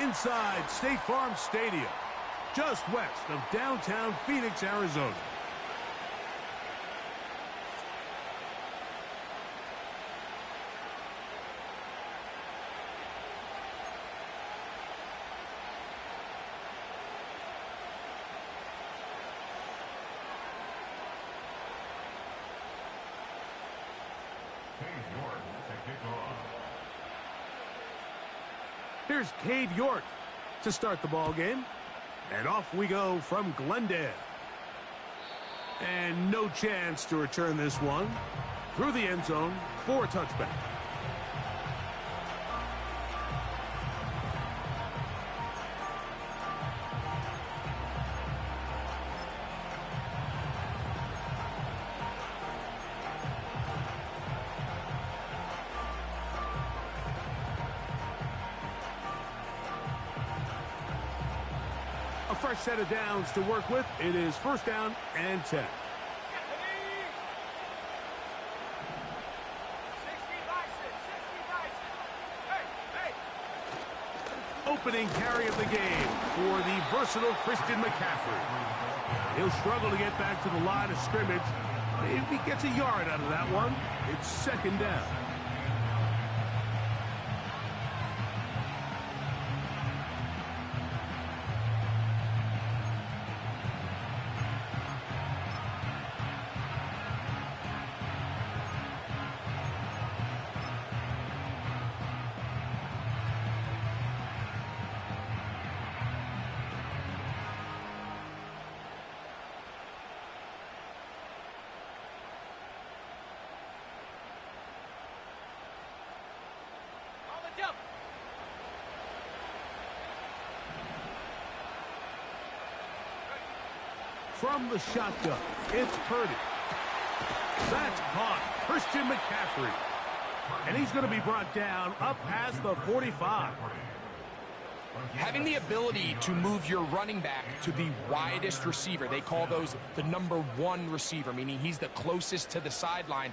inside State Farm Stadium, just west of downtown Phoenix, Arizona. Here's Cade York to start the ball game. And off we go from Glendale. And no chance to return this one through the end zone for a touchback. A fresh set of downs to work with. It is first down and 10. Opening carry of the game for the versatile Christian McCaffrey. He'll struggle to get back to the line of scrimmage. Maybe he gets a yard out of that one. It's second down. From the shotgun, it's Purdy. That's caught. Christian McCaffrey. And he's going to be brought down up past the 45. Having the ability to move your running back to the widest receiver, they call those the #1 receiver, meaning he's the closest to the sideline.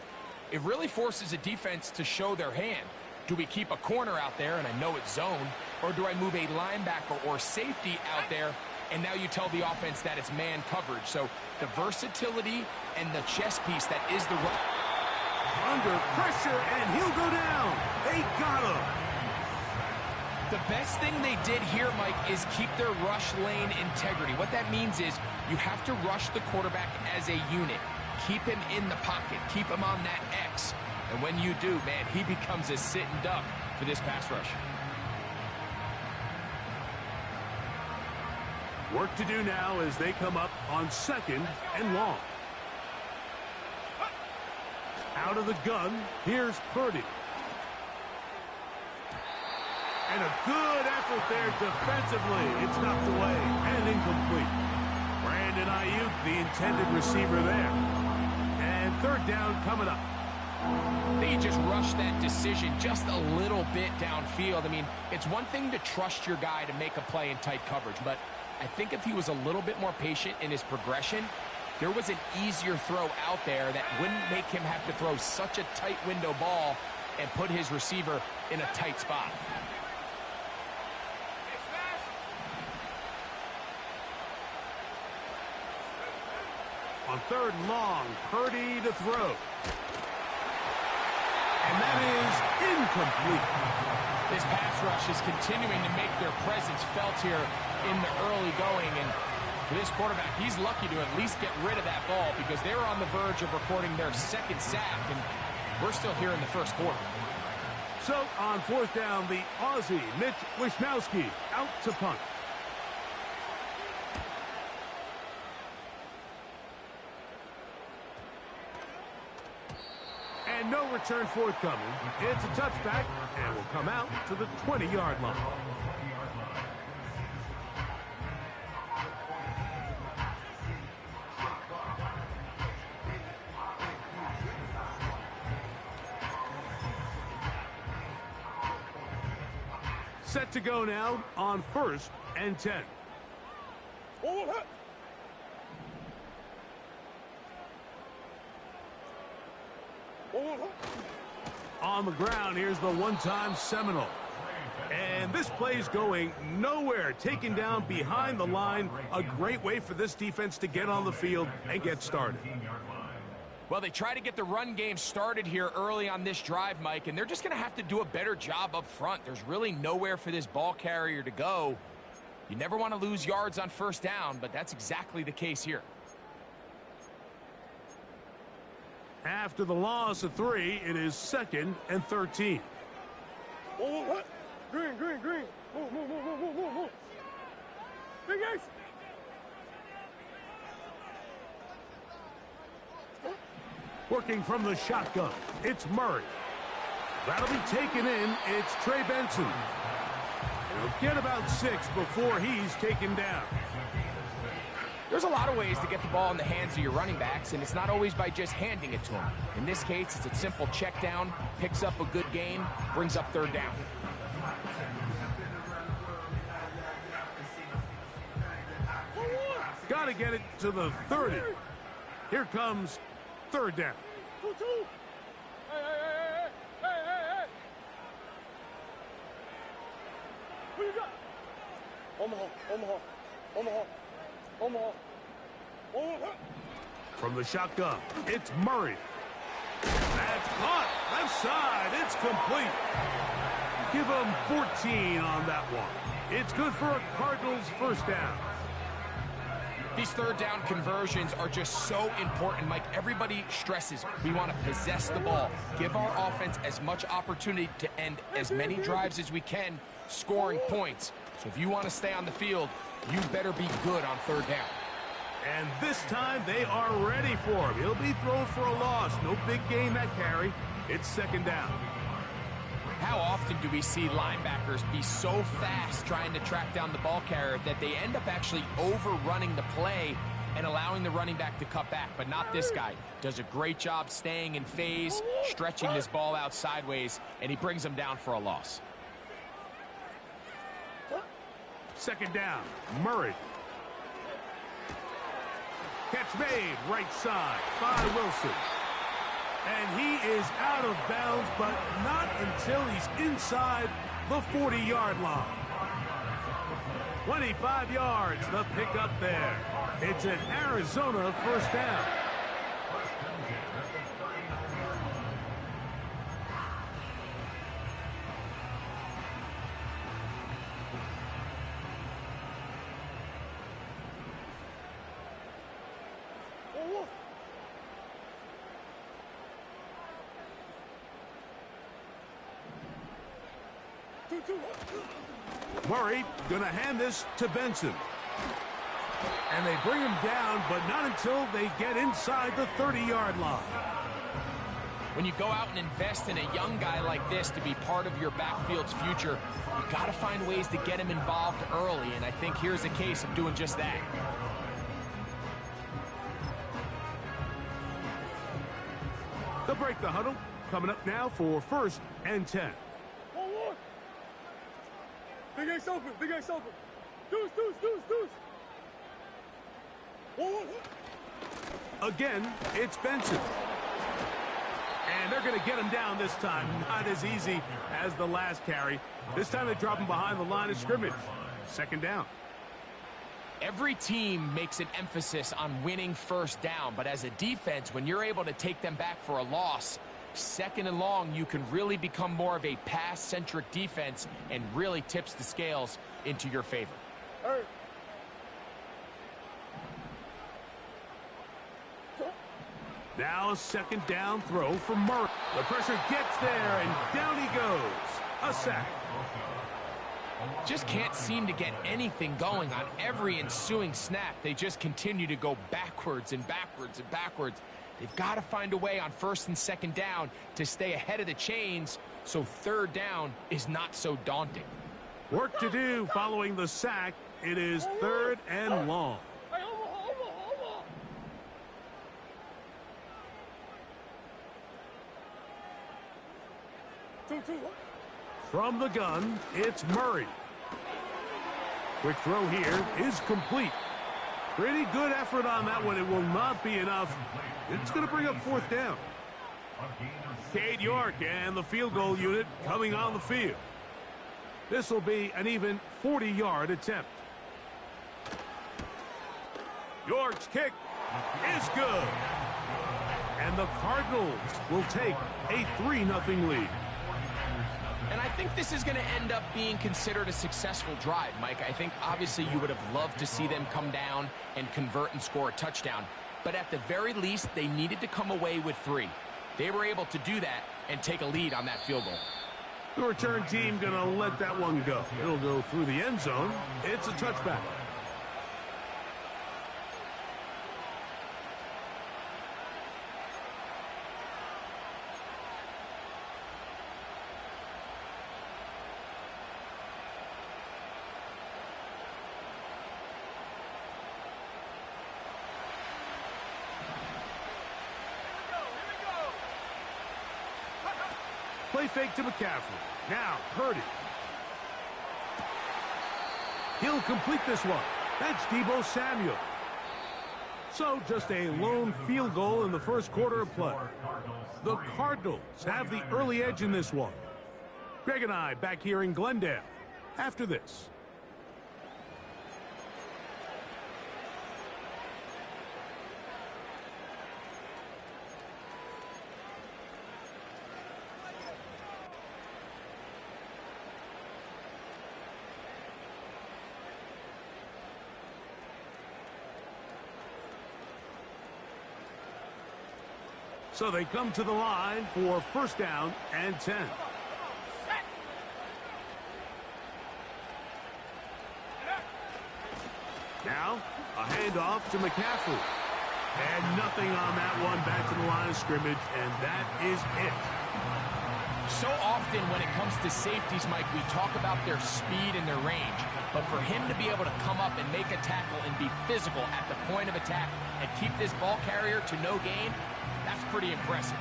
It really forces a defense to show their hand. Do we keep a corner out there, and I know it's zone, or do I move a linebacker or safety out there, and now you tell the offense that it's man coverage? So the versatility and the chess piece that is the run. Under pressure, and he'll go down. They got him. The best thing they did here, Mike, is keep their rush lane integrity. What that means is you have to rush the quarterback as a unit. Keep him in the pocket. Keep him on that X. And when you do, man, he becomes a sitting duck for this pass rush. Work to do now as they come up on second and long. Out of the gun, here's Purdy. And a good effort there defensively. It's knocked away and incomplete. Brandon Ayuk, the intended receiver there. And third down coming up. They just rushed that decision just a little bit downfield. I mean, it's one thing to trust your guy to make a play in tight coverage, but I think if he was a little bit more patient in his progression, there was an easier throw out there that wouldn't make him have to throw such a tight window ball and put his receiver in a tight spot. On third and long, Purdy to throw. And that is incomplete. This pass rush is continuing to make their presence felt here in the early going. And for this quarterback, he's lucky to at least get rid of that ball because they were on the verge of recording their second sack. And we're still here in the first quarter. So on fourth down, the Aussie, Mitch Wishnowsky, out to punt. And no return forthcoming. It's a touchback and will come out to the 20-yard line. Set to go now on first and 10. On the ground, here's the one-time Seminole. And this play's going nowhere. Taken down behind the line. A great way for this defense to get on the field and get started. Well, they try to get the run game started here early on this drive, Mike, and they're just going to have to do a better job up front. There's really nowhere for this ball carrier to go. You never want to lose yards on first down, but that's exactly the case here. After the loss of 3, it is 2nd and 13. Oh, green. Move. Big guys. Working from the shotgun, it's Murray. That'll be taken in. It's Trey Benson. He'll get about 6 before he's taken down. There's a lot of ways to get the ball in the hands of your running backs, and it's not always by just handing it to them. In this case, it's a simple check down, picks up a good gain, brings up 3rd down. Got to get it to the 30. Here comes 3rd down. 2-2. Hey. Who you got? Omaha. From the shotgun, it's Murray. That's caught. Left side, it's complete. Give him 14 on that one. It's good for a Cardinals 1st down. These 3rd down conversions are just so important, Mike. Everybody stresses we want to possess the ball, give our offense as much opportunity to end as many drives as we can, scoring points. So if you want to stay on the field, you better be good on 3rd down. And this time they are ready for him. He'll be thrown for a loss. No big gain that carry. It's 2nd down. How often do we see linebackers be so fast trying to track down the ball carrier that they end up actually overrunning the play and allowing the running back to cut back? But not this guy. Does a great job staying in phase, stretching this ball out sideways, and he brings them down for a loss. 2nd down, Murray. Catch made, right side by Wilson. And he is out of bounds, but not until he's inside the 40-yard line. 25 yards, the pickup there. It's an Arizona 1st down. Murray gonna hand this to Benson. And they bring him down, but not until they get inside the 30-yard line. When you go out and invest in a young guy like this to be part of your backfield's future, you got to find ways to get him involved early, and I think here's a case of doing just that. They'll break the huddle. Coming up now for 1st and 10. Big X open. Deuce. Again, it's Benson. And they're going to get him down this time. Not as easy as the last carry. This time they drop him behind the line of scrimmage. 2nd down. Every team makes an emphasis on winning 1st down, but as a defense, when you're able to take them back for a loss, 2nd and long, you can really become more of a pass-centric defense and really tips the scales into your favor. Now a 2nd down throw from Murray. The pressure gets there, and down he goes. A sack. Just can't seem to get anything going on every ensuing snap. They just continue to go backwards and backwards and backwards. They've got to find a way on 1st and 2nd down to stay ahead of the chains so 3rd down is not so daunting. Work to do following the sack. It is 3rd and long. From the gun, it's Murray. Quick throw here is complete. Pretty good effort on that one. It will not be enough. It's going to bring up 4th down. Cade York and the field goal unit coming on the field. This will be an even 40-yard attempt. York's kick is good. And the Cardinals will take a 3-0 lead. And I think this is going to end up being considered a successful drive, Mike. I think obviously you would have loved to see them come down and convert and score a touchdown. But at the very least, they needed to come away with 3. They were able to do that and take a lead on that field goal. The return team going to let that one go. It'll go through the end zone. It's a touchback. Play fake to McCaffrey. Now, Purdy. He'll complete this one. That's Deebo Samuel. So, just a lone field goal in the first quarter of play. The Cardinals have the early edge in this one. Greg and I back here in Glendale after this. So they come to the line for first down and 10. Now, a handoff to McCaffrey. And nothing on that one, back to the line of scrimmage, and that is it. So often when it comes to safeties, Mike, we talk about their speed and their range. But for him to be able to come up and make a tackle and be physical at the point of attack and keep this ball carrier to no gain, that's pretty impressive.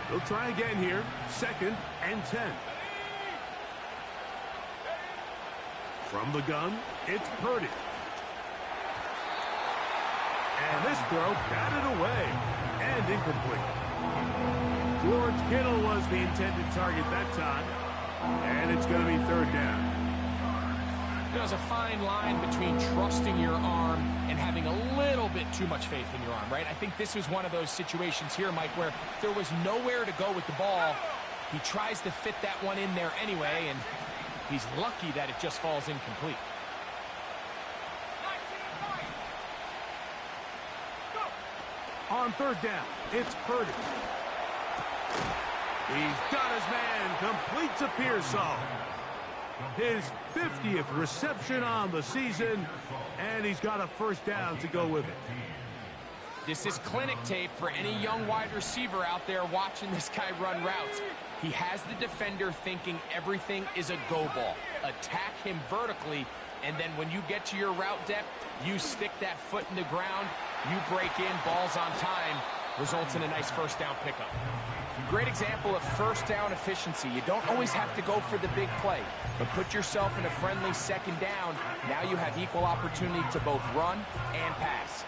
They'll try again here. Second and 10. From the gun, it's Purdy. And this throw batted away and incomplete. George Kittle was the intended target that time. And it's going to be third down. There's a fine line between trusting your arm and having a little bit too much faith in your arm, right? I think this was one of those situations here, Mike, where there was nowhere to go with the ball. He tries to fit that one in there anyway, and he's lucky that it just falls incomplete. On third down, it's Purdy. He's got his man, completes a Pearsall. His 50th reception on the season, and he's got a first down to go with it. This is clinic tape for any young wide receiver out there watching this guy run routes. He has the defender thinking everything is a go ball. Attack him vertically, and then when you get to your route depth, you stick that foot in the ground, you break in, balls on time, results in a nice first down pickup. Great example of first down efficiency. You don't always have to go for the big play, but put yourself in a friendly second down. Now you have equal opportunity to both run and pass.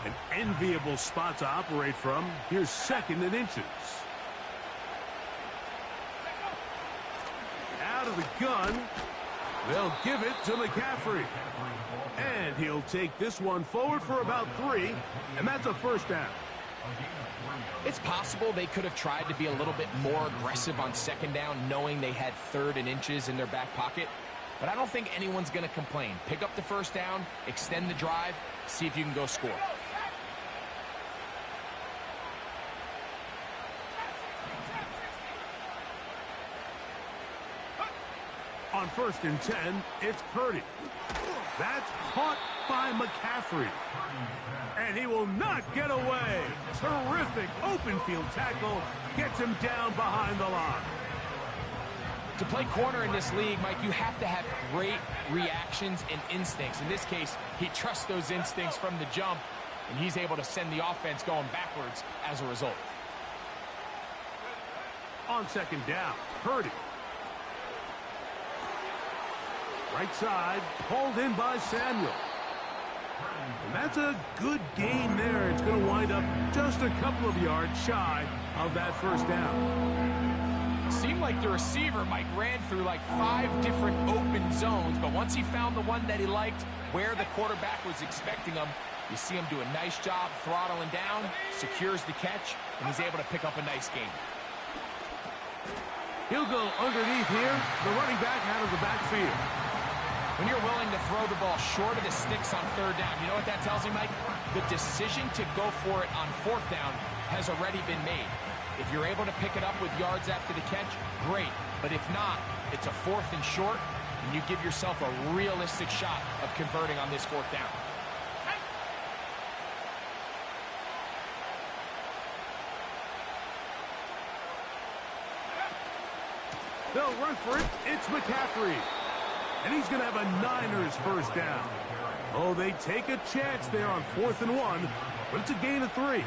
An enviable spot to operate from. Here's second and inches. Out of the gun. They'll give it to McCaffrey. And he'll take this one forward for about 3, and that's a first down. It's possible they could have tried to be a little bit more aggressive on second down, knowing they had third and inches in their back pocket. But I don't think anyone's going to complain. Pick up the first down, extend the drive, see if you can go score. On first and 10, it's Purdy. That's caught by McCaffrey. And he will not get away. Terrific open field tackle. Gets him down behind the line. To play corner in this league, Mike, you have to have great reactions and instincts. In this case, he trusts those instincts from the jump, and he's able to send the offense going backwards as a result. On second down, Purdy. Right side, hauled in by Samuel. And that's a good gain there. It's going to wind up just a couple of yards shy of that first down. Seemed like the receiver, Mike, ran through like 5 different open zones, but once he found the one that he liked, where the quarterback was expecting him, you see him do a nice job throttling down, secures the catch, and he's able to pick up a nice gain. He'll go underneath here, the running back out of the backfield. When you're willing to throw the ball short of the sticks on 3rd down, you know what that tells me, Mike? The decision to go for it on 4th down has already been made. If you're able to pick it up with yards after the catch, great. But if not, it's a 4th and short, and you give yourself a realistic shot of converting on this 4th down. They'll run for it. It's McCaffrey. And he's going to have a Niners 1st down. Oh, they take a chance there on 4th and 1, but it's a gain of 3.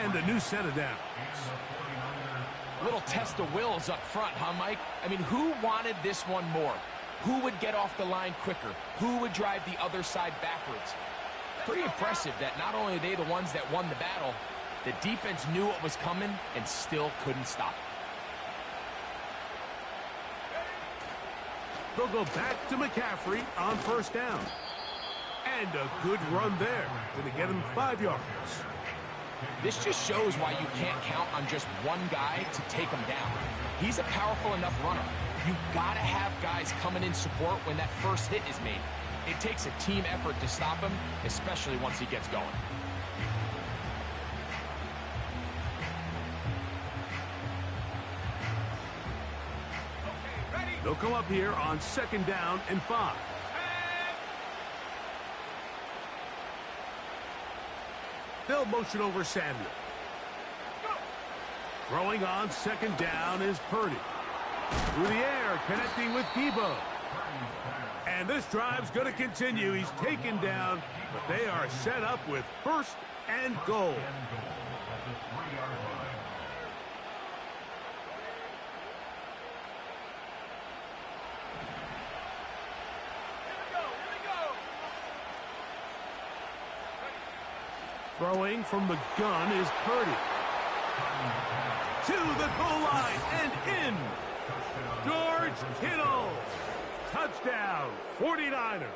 And a new set of downs. Little test of wills up front, huh, Mike? I mean, who wanted this one more? Who would get off the line quicker? Who would drive the other side backwards? Pretty impressive that not only are they the ones that won the battle, the defense knew what was coming and still couldn't stop it. They'll go back to McCaffrey on 1st down. And a good run there. Going to get him 5 yards. This just shows why you can't count on just one guy to take him down. He's a powerful enough runner. You gotta have guys coming in support when that first hit is made. It takes a team effort to stop him, especially once he gets going. They'll come up here on 2nd down and 5. They'll motion over Samuel. Throwing on 2nd down is Purdy. Through the air, connecting with Debo. And this drive's going to continue. He's taken down, but they are set up with 1st and goal. Throwing from the gun is Purdy. To the goal line and in. George Kittle. Touchdown, 49ers.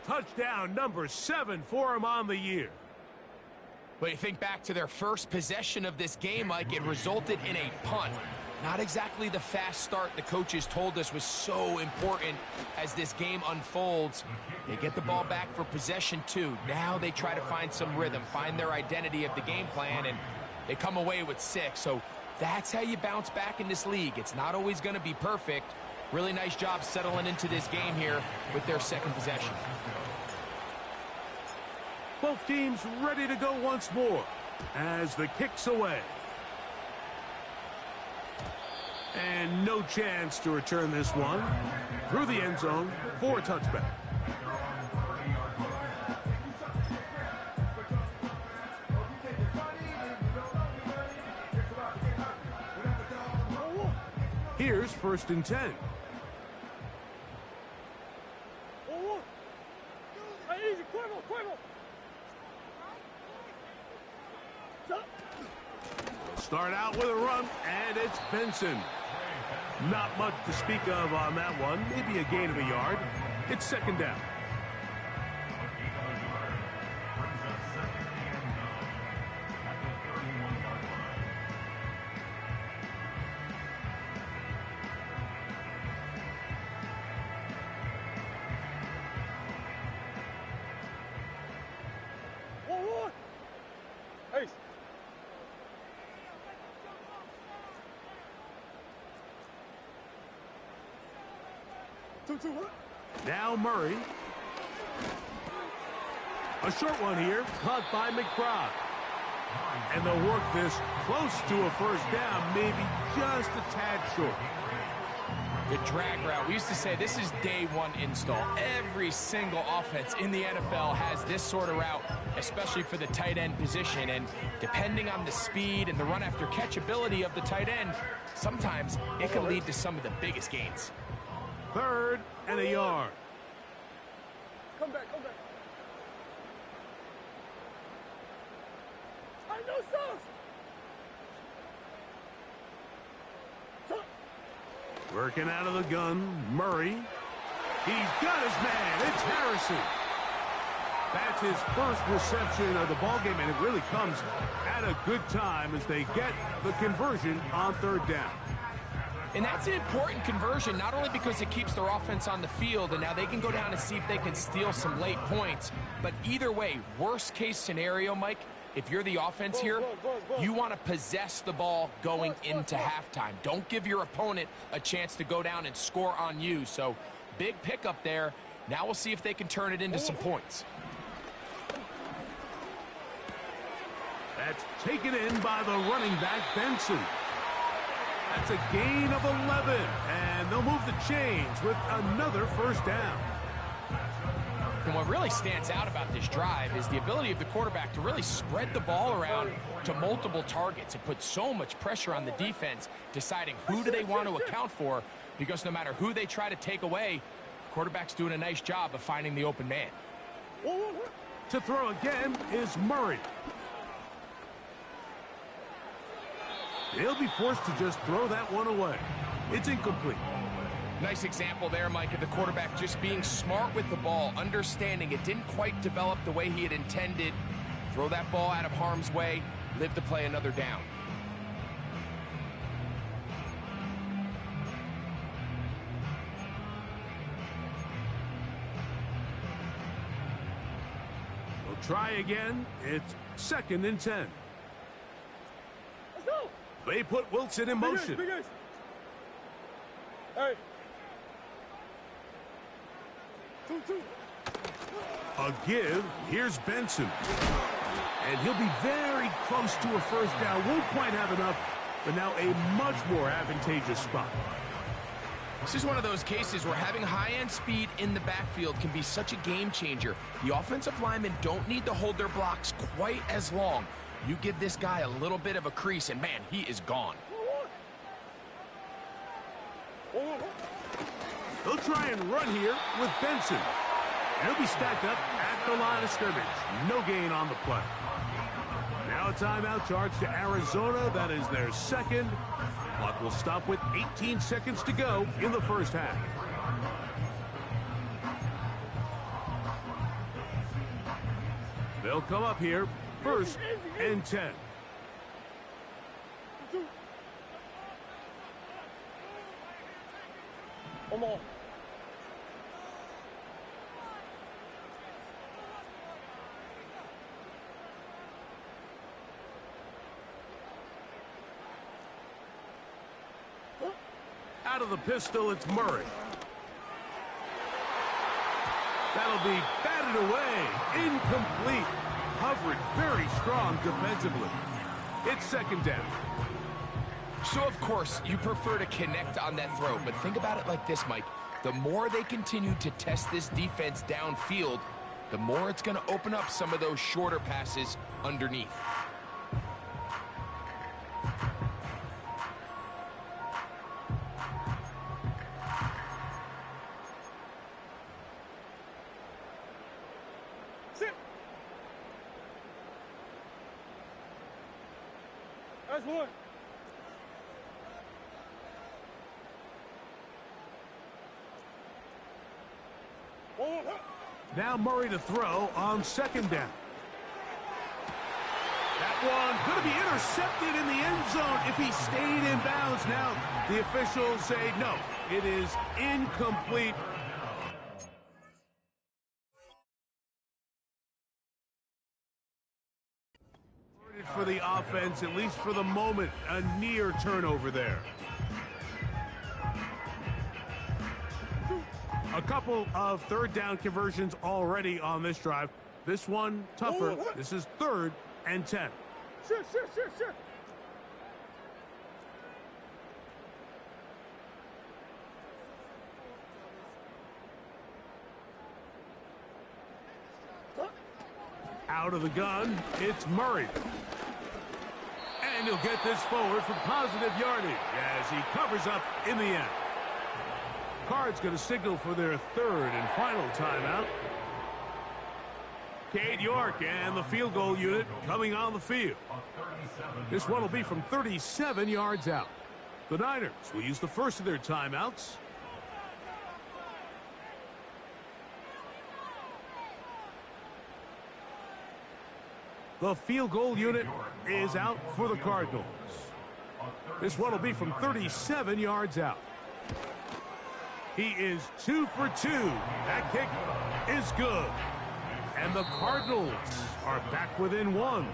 Touchdown number 7 for him on the year. But you think back to their first possession of this game, Mike, it resulted in a punt. Not exactly the fast start the coaches told us was so important as this game unfolds. They get the ball back for possession 2. Now they try to find some rhythm, find their identity of the game plan, and they come away with 6. So that's how you bounce back in this league. It's not always going to be perfect. Really nice job settling into this game here with their 2nd possession. Both teams ready to go once more as the kick's away. And no chance to return this one through the end zone for a touchback. Here's 1st and 10. Start out with a run, and it's Benson. Not much to speak of on that one. Maybe a gain of a yard. It's 2nd down. Hey. Now Murray. A short one here, caught by McBride. And they'll work this close to a 1st down, maybe just a tad short. The drag route. We used to say this is day 1 install. Every single offense in the NFL has this sort of route, especially for the tight end position. And depending on the speed and the run after catch ability of the tight end, sometimes it can lead to some of the biggest gains. 3rd and a yard. Come back, come back. I know sauce. Working out of the gun, Murray. He's got his man. It's Harrison. That's his first reception of the ballgame, and it really comes at a good time as they get the conversion on third down. And that's an important conversion, not only because it keeps their offense on the field, and now they can go down and see if they can steal some late points. But either way, worst case scenario, Mike, if you're the offense here, you want to possess the ball going into halftime. Don't give your opponent a chance to go down and score on you. So big pickup there. Now we'll see if they can turn it into some points. That's taken in by the running back, Benson. That's a gain of 11, and they'll move the chains with another first down. And what really stands out about this drive is the ability of the quarterback to really spread the ball around to multiple targets. It puts so much pressure on the defense, deciding who do they want to account for, because no matter who they try to take away, the quarterback's doing a nice job of finding the open man. To throw again is Murray. He'll be forced to just throw that one away. It's incomplete. Nice example there, Mike, of the quarterback just being smart with the ball, understanding it didn't quite develop the way he had intended. Throw that ball out of harm's way, live to play another down. We'll try again. It's 2nd and 10. Let's go. They put Wilson in motion. Big guys. Hey. 2-2. A give. Here's Benson. And he'll be very close to a first down. Won't quite have enough, but now a much more advantageous spot. This is one of those cases where having high-end speed in the backfield can be such a game changer. The offensive linemen don't need to hold their blocks quite as long. You give this guy a little bit of a crease, and man, he is gone. They'll try and run here with Benson. And he'll be stacked up at the line of scrimmage. No gain on the play. Now a timeout charge to Arizona. That is their second. Clock will stop with 18 seconds to go in the first half. They'll come up here. 1st and 10. Come on. Out of the pistol, it's Murray. That'll be batted away. Incomplete. Coverage very strong defensively. It's 2nd down. So, of course, you prefer to connect on that throw, but think about it like this, Mike. The more they continue to test this defense downfield, the more it's going to open up some of those shorter passes underneath. That's one. Now Murray to throw on 2nd down. That one going to be intercepted in the end zone if he stayed in bounds. Now the officials say no, it is incomplete. For the offense, at least for the moment, a near turnover there. A couple of 3rd down conversions already on this drive. This one tougher. This is 3rd and 10. Sure. Out of the gun, it's Murray. And he'll get this forward for positive yardage as he covers up in the end. Card's going to signal for their 3rd and final timeout. Cade York and the field goal unit coming on the field. This one will be from 37 yards out. The Niners will use the first of their timeouts. The field goal unit is out for the Cardinals. This one will be from 37 yards out. He is 2 for 2. That kick is good. And the Cardinals are back within one.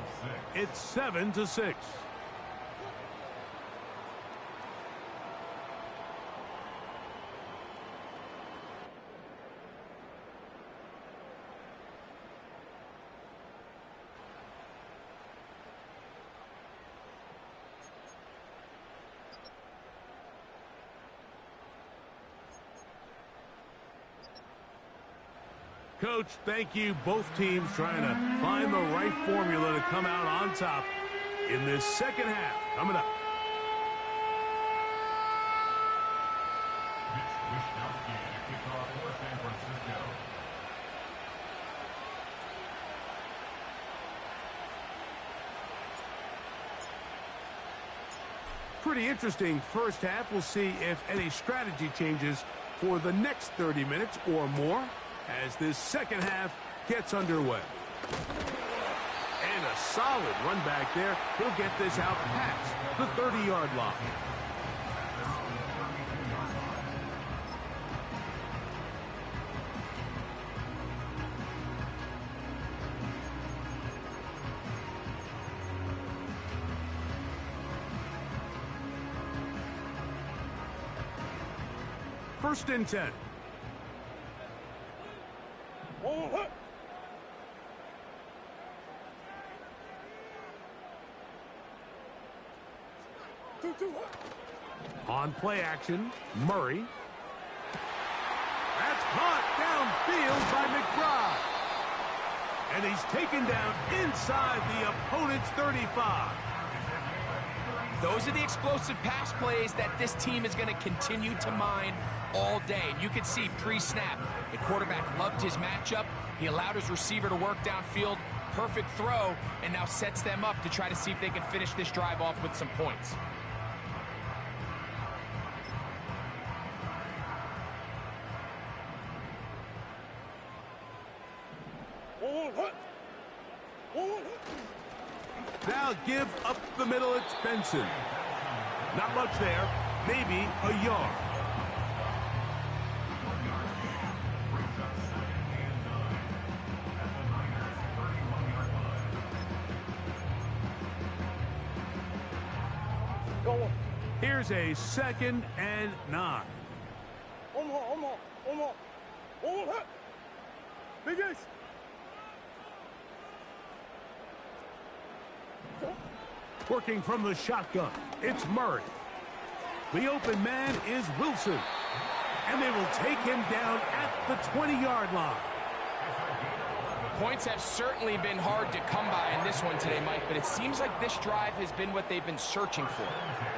It's 7-6. Coach, thank you. Both teams trying to find the right formula to come out on top in this second half. Coming up. Pretty interesting first half. We'll see if any strategy changes for the next 30 minutes or more as this second half gets underway. And a solid run back there. He'll get this out past the 30-yard line. First and 10. On play action, Murray. That's caught downfield by McBride. And he's taken down inside the opponent's 35. Those are the explosive pass plays that this team is going to continue to mine all day. And you can see pre-snap, the quarterback loved his matchup. He allowed his receiver to work downfield. Perfect throw, and now sets them up to try to see if they can finish this drive off with some points. Now give up the middle, it's Benson. Not much there, maybe a yard. Here's a 2nd and 9. Working from the shotgun, it's Murray. The open man is Wilson. And they will take him down at the 20-yard line. Points have certainly been hard to come by in this one today, Mike, but it seems like this drive has been what they've been searching for.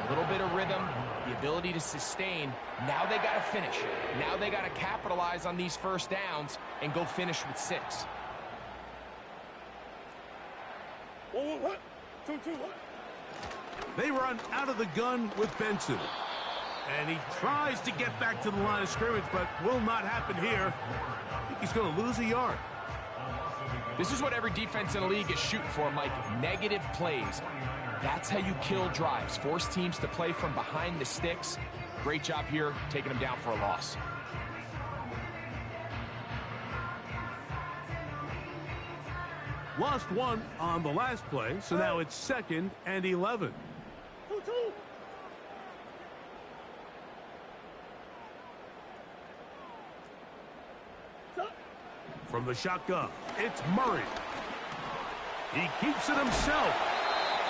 A little bit of rhythm, the ability to sustain. Now they got to finish. Now they got to capitalize on these first downs and go finish with 6. They run out of the gun with Benson. And he tries to get back to the line of scrimmage, but will not happen here. I think he's going to lose a yard. This is what every defense in the league is shooting for, Mike. Negative plays. That's how you kill drives. Force teams to play from behind the sticks. Great job here, taking them down for a loss. Lost one on the last play, so now it's 2nd and 11. From the shotgun, it's Murray. He keeps it himself.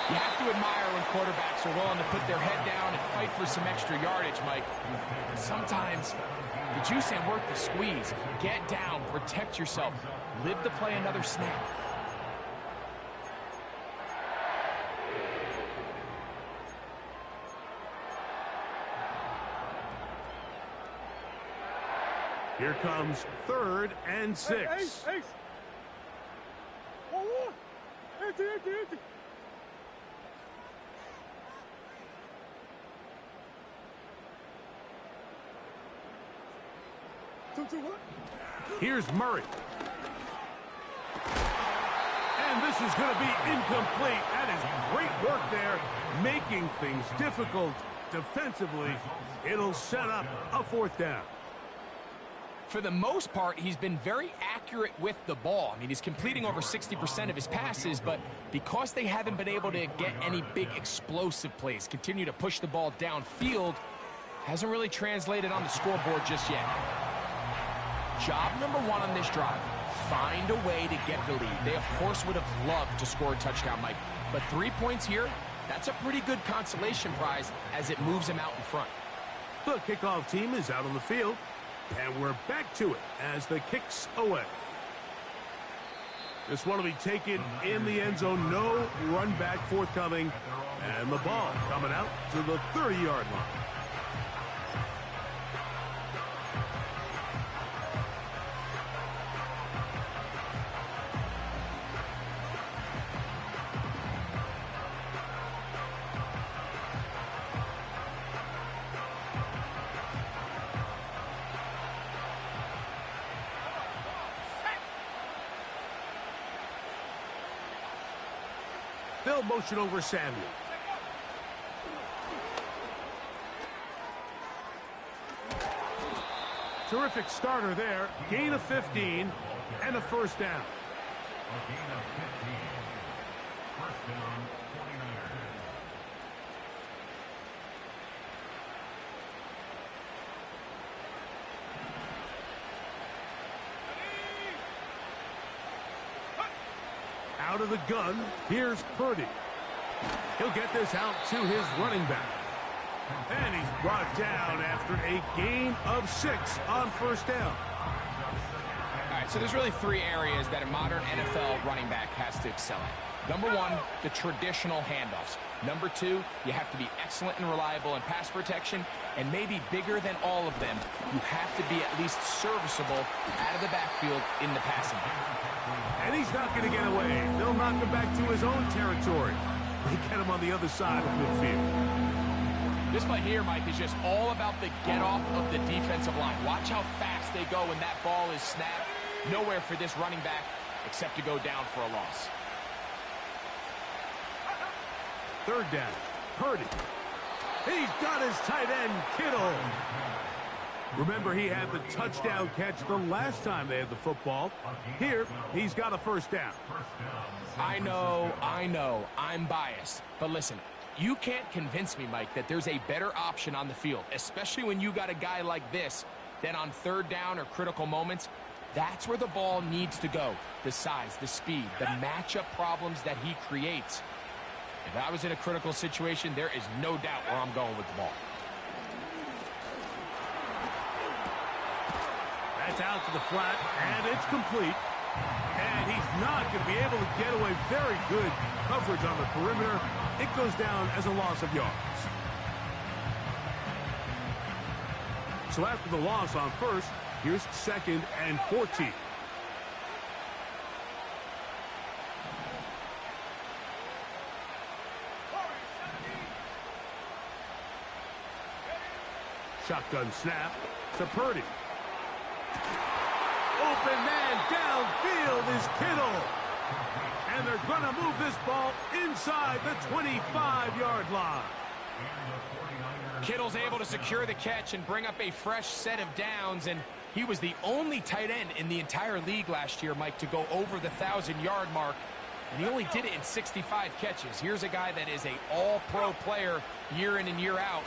You have to admire when quarterbacks are willing to put their head down and fight for some extra yardage, Mike. But sometimes the juice ain't worth the squeeze. Get down, protect yourself, live to play another snap. Here comes 3rd and 6. 2-2-1. Here's Murray. And this is going to be incomplete. That is great work there, making things difficult defensively. It'll set up a fourth down. For the most part, he's been very accurate with the ball. I mean, he's completing over 60% of his passes, but because they haven't been able to get any big explosive plays, continue to push the ball downfield, hasn't really translated on the scoreboard just yet. Job number one on this drive, find a way to get the lead. They, of course, would have loved to score a touchdown, Mike, but 3 points here, that's a pretty good consolation prize as it moves him out in front. The kickoff team is out on the field. And we're back to it as the kick's away. This one will be taken in the end zone. No run back forthcoming. And the ball coming out to the 30-yard line. They'll motion over Samuel. Terrific starter there. Gain of 15 and a first down. A gain of 15. First down, 49ers. Out of the gun, here's Purdy. He'll get this out to his running back. And he's brought down after a gain of 6 on first down. All right, so there's really 3 areas that a modern NFL running back has to excel at. Number 1, the traditional handoffs. Number 2, you have to be excellent and reliable in pass protection. And maybe bigger than all of them, you have to be at least serviceable out of the backfield in the passing game. And he's not going to get away. They'll knock him back to his own territory. They get him on the other side of midfield. This play here, Mike, is just all about the get-off of the defensive line. Watch how fast they go when that ball is snapped. Nowhere for this running back except to go down for a loss. Third down, Purdy. He's got his tight end, Kittle. Remember, he had the touchdown catch the last time they had the football. Here, he's got a first down. I know, I'm biased. But listen, you can't convince me, Mike, that there's a better option on the field, especially when you got a guy like this, that on third down or critical moments, that's where the ball needs to go. The size, the speed, the matchup problems that he creates. If I was in a critical situation, there is no doubt where I'm going with the ball. That's out to the flat, and it's complete. And he's not going to be able to get away. Very good coverage on the perimeter. It goes down as a loss of yards. So after the loss on first, here's 2nd and 14. Shotgun snap to Purdy. Open man downfield is Kittle. And they're going to move this ball inside the 25-yard line. Kittle's able to secure the catch and bring up a fresh set of downs, and he was the only tight end in the entire league last year, Mike, to go over the 1,000-yard mark, and he only did it in 65 catches. Here's a guy that is an all-pro player year in and year out.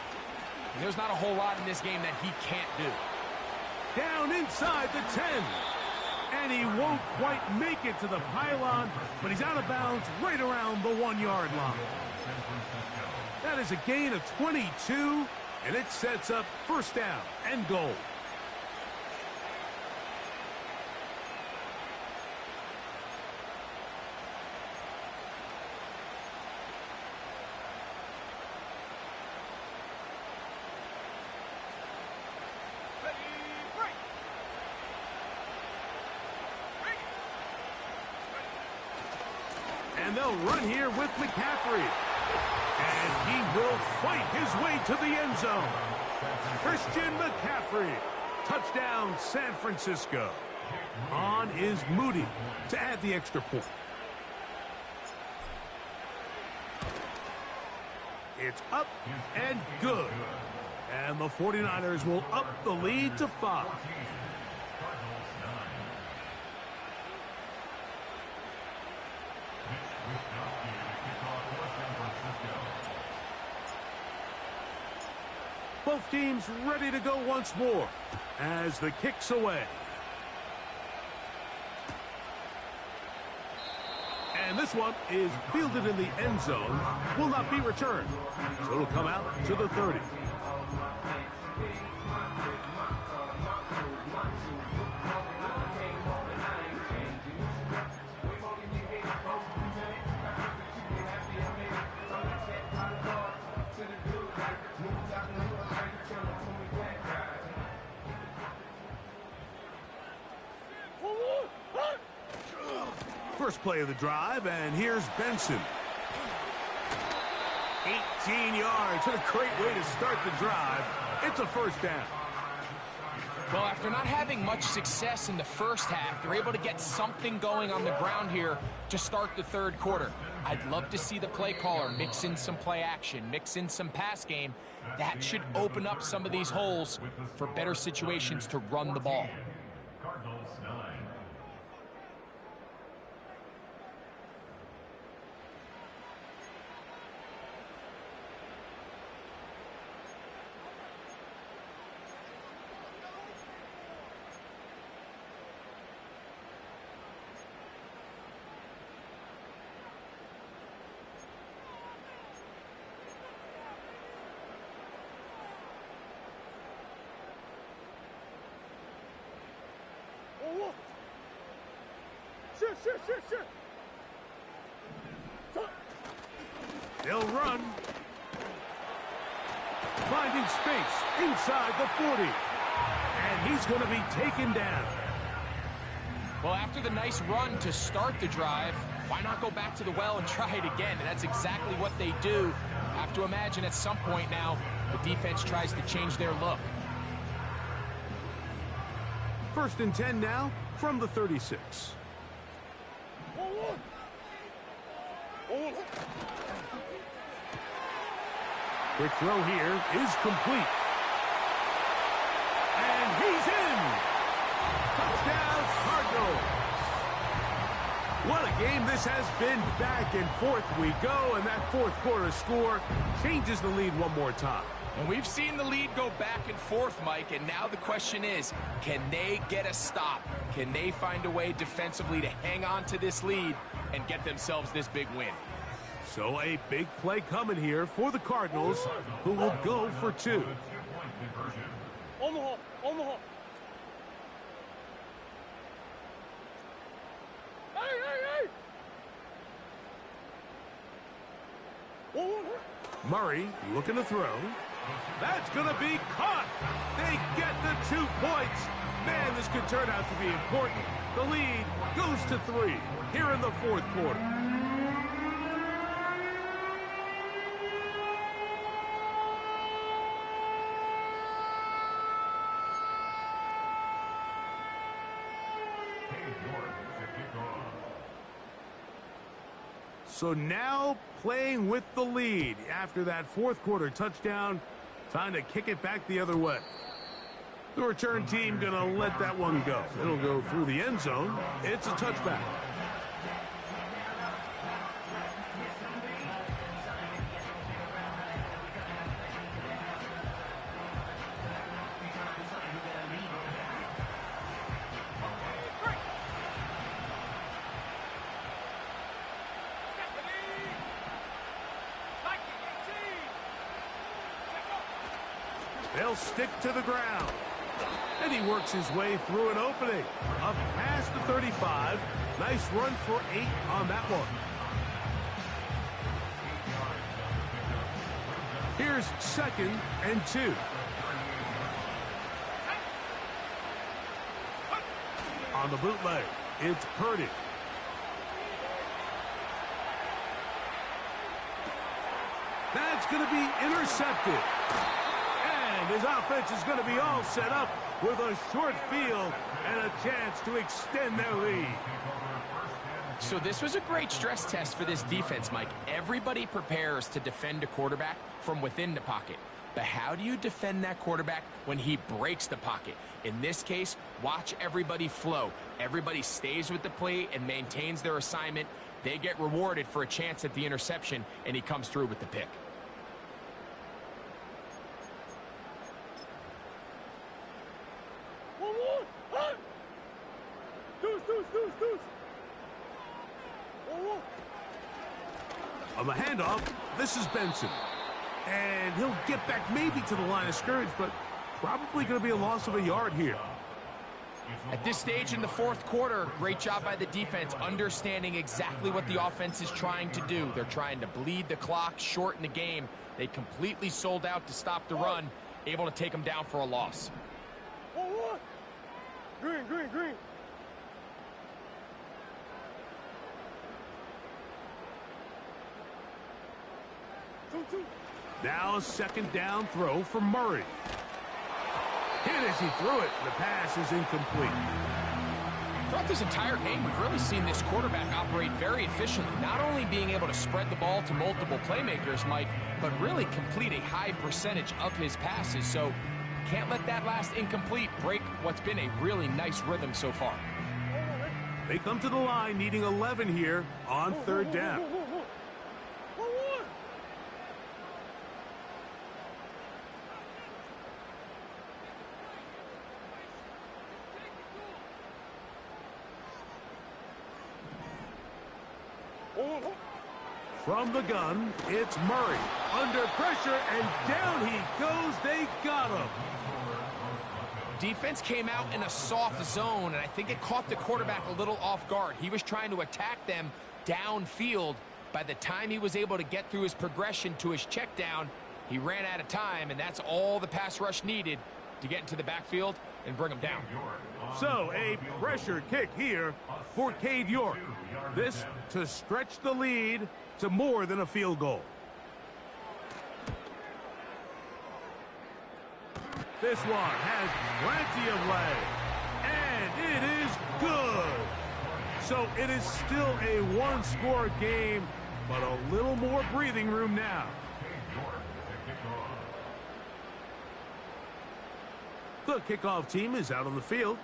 And there's not a whole lot in this game that he can't do. Down inside the 10. And he won't quite make it to the pylon, but he's out of bounds right around the 1-yard line. That is a gain of 22, and it sets up first down and goal. And they'll run here with McCaffrey. And he will fight his way to the end zone. Christian McCaffrey Touchdown, San Francisco. On is Moody to add the extra point. It's up and good. And the 49ers will up the lead to 5. Both teams ready to go once more as the kick's away. And this one is fielded in the end zone, will not be returned. So it'll come out to the 30. First play of the drive, and here's Benson. 18 yards. What a great way to start the drive. It's a first down. Well, after not having much success in the first half, they're able to get something going on the ground here to start the third quarter. I'd love to see the play caller mix in some play action, mix in some pass game. That should open up some of these holes for better situations to run the ball. Shit. They'll run. Finding space inside the 40. And he's going to be taken down. Well, after the nice run to start the drive, why not go back to the well and try it again? And that's exactly what they do. Have to imagine at some point now, the defense tries to change their look. First and 10 now from the 36. Quick throw here is complete. And he's in. Touchdown, Cardinals. What a game this has been. Back and forth we go, and that fourth quarter score changes the lead one more time. And we've seen the lead go back and forth, Mike, and now the question is, can they get a stop? Can they find a way defensively to hang on to this lead and get themselves this big win? So a big play coming here for the Cardinals, who will go for 2. Omaha. Hey! Murray looking to throw. That's going to be caught. They get the 2 points. Man, this could turn out to be important. The lead goes to 3 here in the fourth quarter. So now playing with the lead after that fourth quarter touchdown. Time to kick it back the other way. The return team going to let that one go. It'll go through the end zone. It's a touchback. They'll stick to the ground. And he works his way through an opening. Up past the 35. Nice run for 8 on that one. Here's 2nd and 2. On the bootleg, it's Purdy. That's going to be intercepted. And his offense is going to be all set up with a short field and a chance to extend their lead. So this was a great stress test for this defense, Mike. Everybody prepares to defend a quarterback from within the pocket. But how do you defend that quarterback when he breaks the pocket? In this case, watch everybody flow. Everybody stays with the play and maintains their assignment. They get rewarded for a chance at the interception, and he comes through with the pick. On the handoff, this is Benson. And he'll get back maybe to the line of scrimmage, but probably going to be a loss of a yard here. At this stage in the fourth quarter, great job by the defense, understanding exactly what the offense is trying to do. They're trying to bleed the clock, shorten the game. They completely sold out to stop the run, able to take them down for a loss. Green, green, green. Now a second down throw for Murray. Hit as he threw it. The pass is incomplete. Throughout this entire game, we've really seen this quarterback operate very efficiently, not only being able to spread the ball to multiple playmakers, Mike, but really complete a high percentage of his passes. So can't let that last incomplete break what's been a really nice rhythm so far. They come to the line needing 11 here on third down. From the gun, it's Murray. Under pressure, and down he goes. They got him. Defense came out in a soft zone, and I think it caught the quarterback a little off guard. He was trying to attack them downfield. By the time he was able to get through his progression to his check down, he ran out of time, and that's all the pass rush needed to get into the backfield and bring him down. So a pressure kick here for Cade York. This to stretch the lead to more than a field goal. This one has plenty of leg, and it is good. So it is still a one-score game, but a little more breathing room now. The kickoff team is out on the field,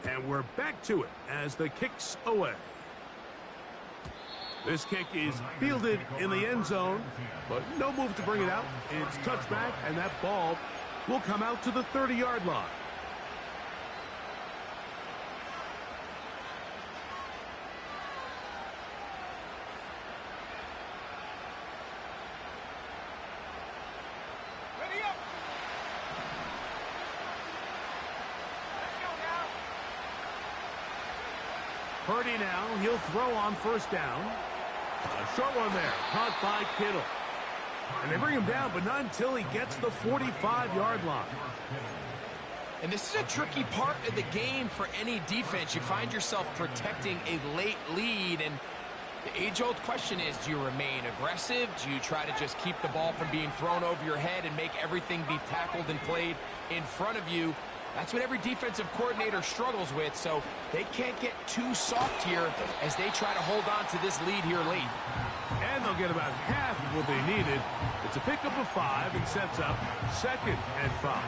and we're back to it as the kick's away. This kick is fielded in the end zone, but no move to bring it out. It's touchback, and that ball will come out to the 30-yard line. Ready up. Purdy now, he'll throw on first down. A short one there, caught by Kittle. And they bring him down, but not until he gets the 45-yard line. And this is a tricky part of the game for any defense. You find yourself protecting a late lead, and the age-old question is, do you remain aggressive? Do you try to just keep the ball from being thrown over your head and make everything be tackled and played in front of you? That's what every defensive coordinator struggles with, so they can't get too soft here as they try to hold on to this lead here late. And they'll get about half of what they needed. It's a pickup of 5 and sets up 2nd and 5.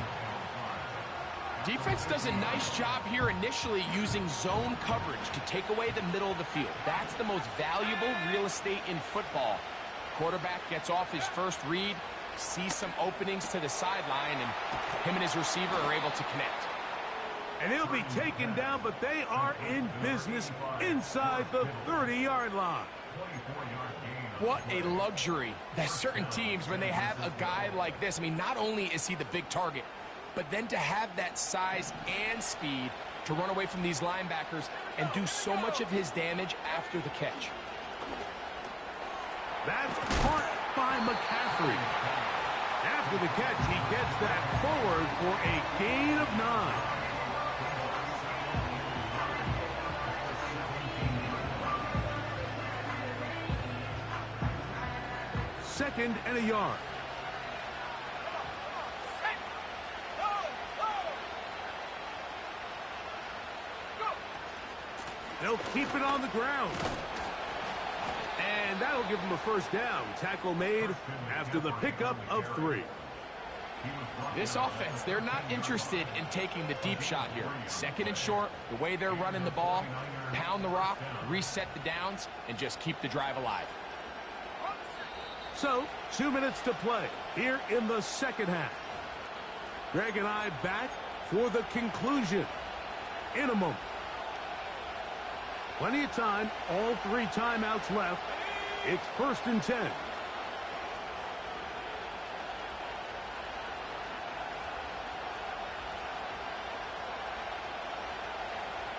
Defense does a nice job here initially using zone coverage to take away the middle of the field. That's the most valuable real estate in football. Quarterback gets off his first read, sees some openings to the sideline, and him and his receiver are able to connect. And he'll be taken down, but they are in business inside the 30-yard line. What a luxury that certain teams, when they have a guy like this, I mean, not only is he the big target, but then to have that size and speed to run away from these linebackers and do so much of his damage after the catch. That's caught by McCaffrey. After the catch, he gets that forward for a gain of 9. Second and a yard. They'll keep it on the ground. And that'll give them a first down. Tackle made after the pickup of 3. This offense, they're not interested in taking the deep shot here. Second and short, the way they're running the ball, pound the rock, reset the downs, and just keep the drive alive. So, 2 minutes to play here in the second half. Greg and I back for the conclusion in a moment. Plenty of time, all 3 timeouts left. It's 1st and 10.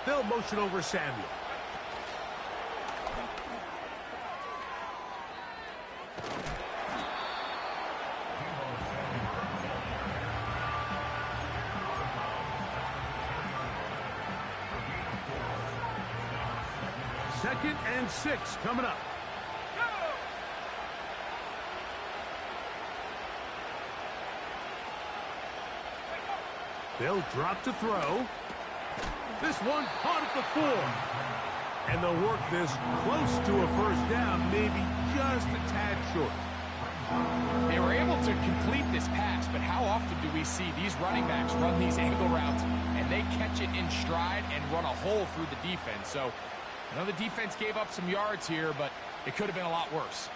They'll motion over Samuel. Second and 6 coming up. They'll drop to throw. This one caught at the 4. And they'll work this close to a first down, maybe just a tad short. They were able to complete this pass, but how often do we see these running backs run these angle routes and they catch it in stride and run a hole through the defense? So I know the defense gave up some yards here, but it could have been a lot worse.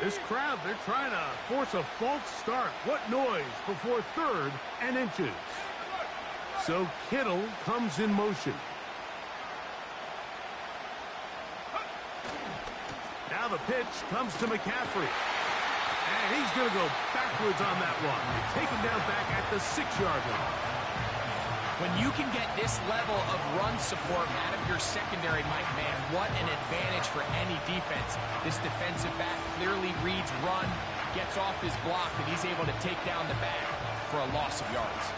This crowd, they're trying to force a false start. What noise before 3rd and inches. So Kittle comes in motion. Now the pitch comes to McCaffrey. And he's going to go backwards on that one. Taken down back at the 6-yard line. When you can get this level of run support out of your secondary, Mike, man, what an advantage for any defense. This defensive back clearly reads run, gets off his block, and he's able to take down the back for a loss of yards.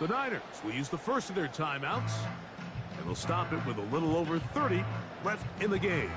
The Niners will use the first of their timeouts, and they'll stop it with a little over 30 left in the game.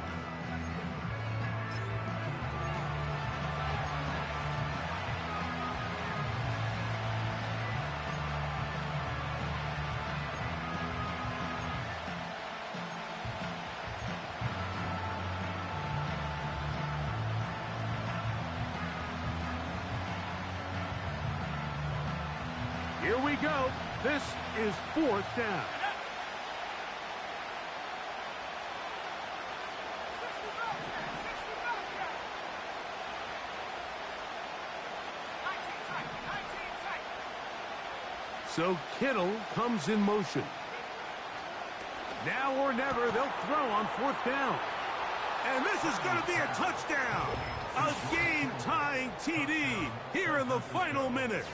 Here we go. This is 4th down. So Kittle comes in motion. Now or never, they'll throw on 4th down. And this is going to be a touchdown. A game-tying TD here in the final minute.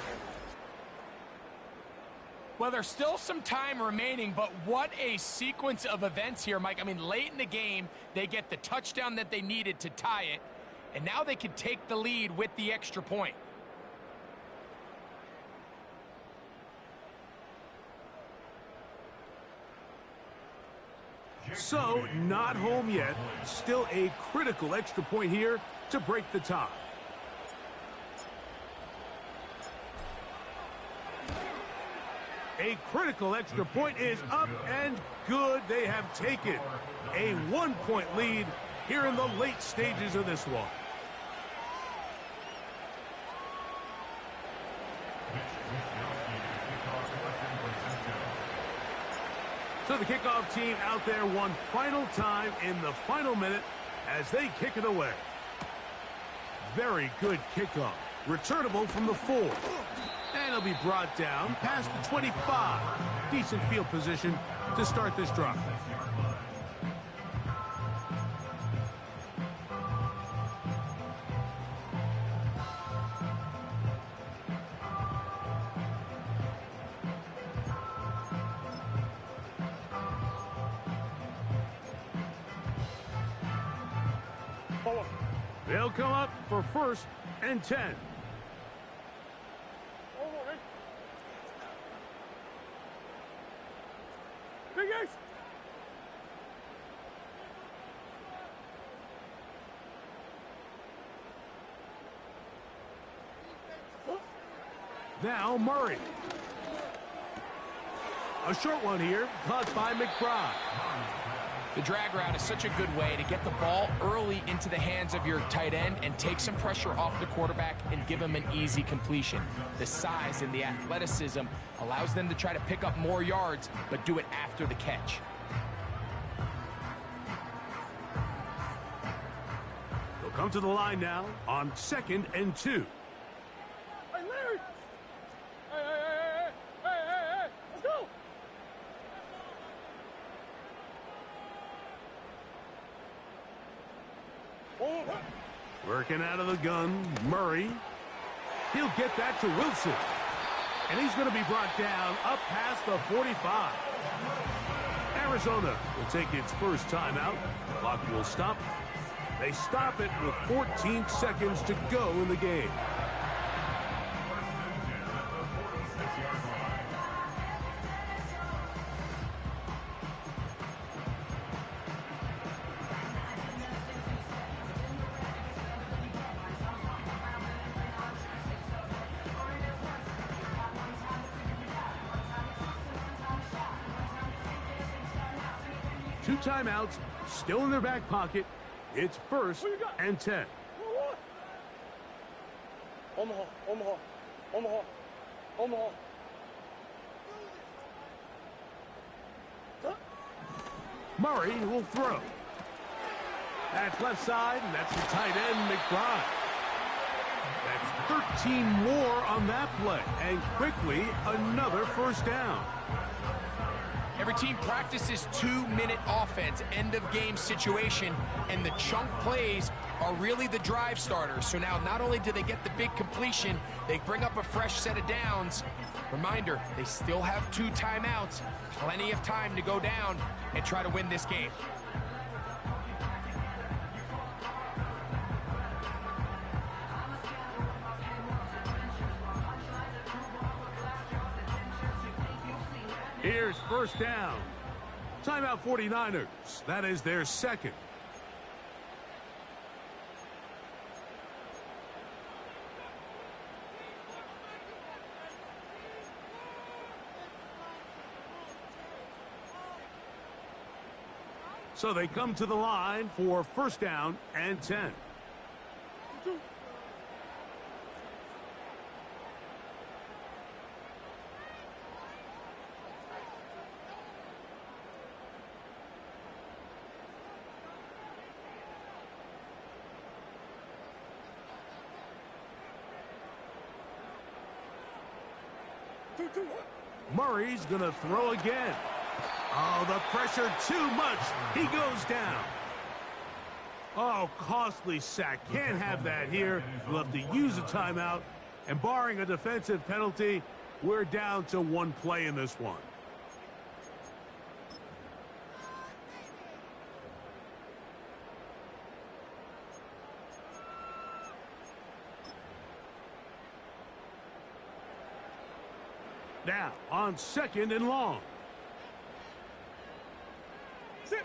Well, there's still some time remaining, but what a sequence of events here, Mike. I mean, late in the game, they get the touchdown that they needed to tie it, and now they can take the lead with the extra point. So, not home yet. Still a critical extra point here to break the tie. A critical extra point is up and good. They have taken a 1-point lead here in the late stages of this one. So the kickoff team out there one final time in the final minute as they kick it away. Very good kickoff. Returnable from the 4. And it'll be brought down past the 25. Decent field position to start this drive. They'll come up for 1st and 10. Now Murray. A short one here, caught by McBride. The drag route is such a good way to get the ball early into the hands of your tight end and take some pressure off the quarterback and give him an easy completion. The size and the athleticism allows them to try to pick up more yards, but do it after the catch. They'll come to the line now on 2nd and 2. Hey, Larry! Hey, let's go! Working out of the gun, Murray. He'll get that to Wilson. And he's going to be brought down up past the 45. Arizona will take its first timeout. Clock will stop. They stop it with 14 seconds to go in the game. Two timeouts still in their back pocket. It's 1st and 10. Omaha. Murray will throw. That's left side, and that's the tight end, McBride. That's 13 more on that play, and quickly another first down. Every team practices 2-minute offense, end-of-game situation, and the chunk plays are really the drive starters. So now not only do they get the big completion, they bring up a fresh set of downs. Reminder, they still have 2 timeouts, plenty of time to go down and try to win this game. Here's first down. Timeout 49ers. That is their second. So they come to the line for first down and 10. Murray's going to throw again. Oh, the pressure too much. He goes down. Oh, costly sack. Can't have that here. We'll have to use a timeout. And barring a defensive penalty, we're down to 1 play in this one. Now, on 2nd and long. Sit!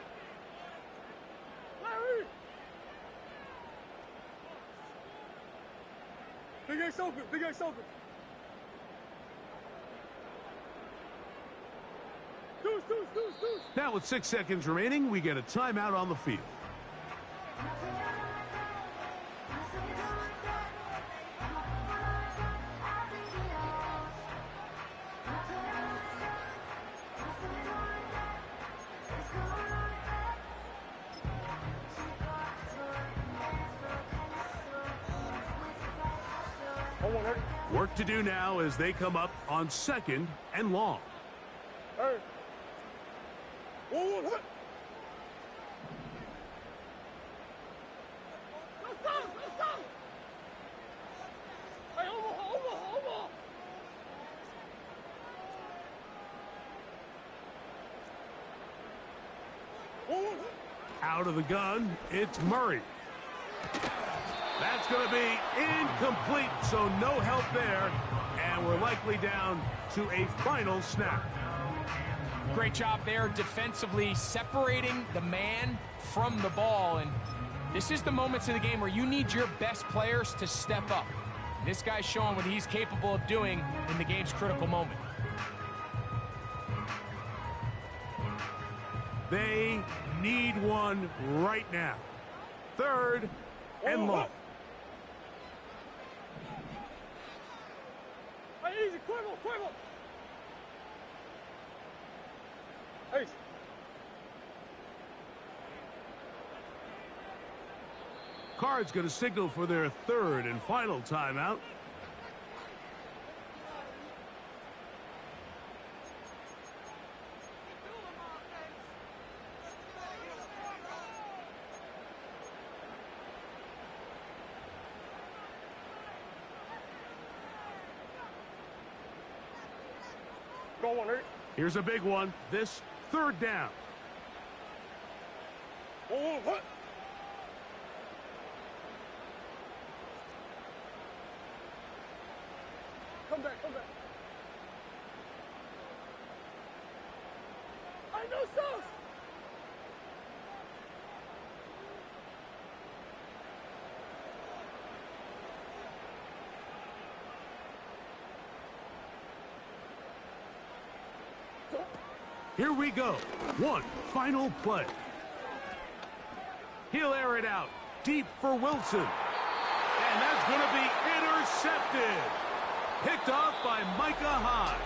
Larry! Big Ace open! Deuce! Now with 6 seconds remaining, we get a timeout on the field. Work to do now as they come up on 2nd and long. Hey! Whoa, hit! Let's go! Hey, Omaha! Out of the gun, it's Murray. That's going to be incomplete, so no help there. And we're likely down to a final snap. Great job there defensively, separating the man from the ball. And this is the moments of the game where you need your best players to step up. This guy's showing what he's capable of doing in the game's critical moment. They need one right now. 3rd and long. Hey, easy, quiver. Hey. Card's going to signal for their 3rd and final timeout. Go on, Eric. Here's a big one. This 3rd down. Oh, what? Come back. I know so. Here we go. One final play. He'll air it out deep for Wilson. And that's going to be intercepted. Picked off by Micah Hyde.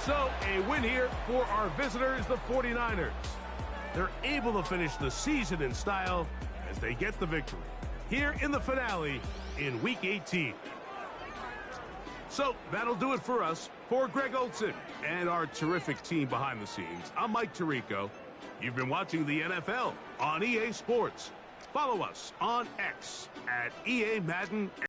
So a win here for our visitors, the 49ers. They're able to finish the season in style as they get the victory here in the finale in Week 18. So that'll do it for us. For Greg Olson and our terrific team behind the scenes, I'm Mike Tirico. You've been watching the NFL on EA Sports. Follow us on X at EA Madden.